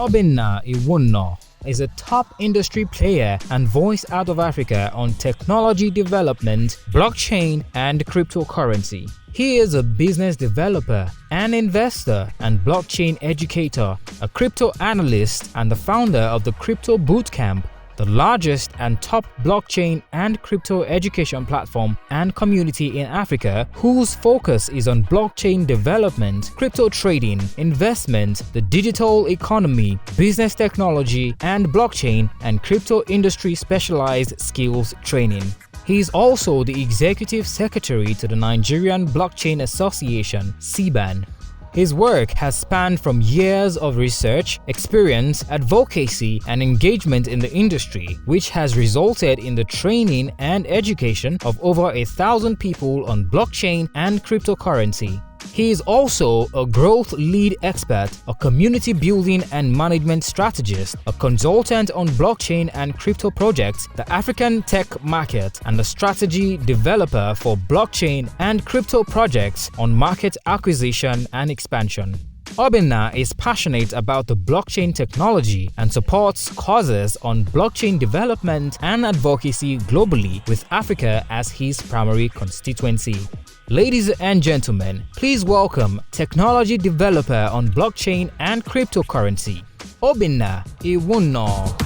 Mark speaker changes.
Speaker 1: Obinna Iwuno is a top industry player and voice out of Africa on technology development, blockchain, and cryptocurrency. He is a business developer, an investor, and blockchain educator, a crypto analyst, and the founder of the Crypto Bootcamp, the largest and top blockchain and crypto education platform and community in Africa, whose focus is on blockchain development, crypto trading, investment, the digital economy, business technology, and blockchain and crypto industry specialized skills training. He is also the Executive Secretary to the Nigerian Blockchain Association, (CBAN). His work has spanned from years of research, experience, advocacy, and engagement in the industry, which has resulted in the training and education of over 1,000 people on blockchain and cryptocurrency. He is also a growth lead expert, a community building and management strategist, a consultant on blockchain and crypto projects, the African tech market, and a strategy developer for blockchain and crypto projects on market acquisition and expansion. Obinna is passionate about the blockchain technology and supports causes on blockchain development and advocacy globally, with Africa as his primary constituency. Ladies and gentlemen, please welcome technology developer on blockchain and cryptocurrency, Obinna Iwuno.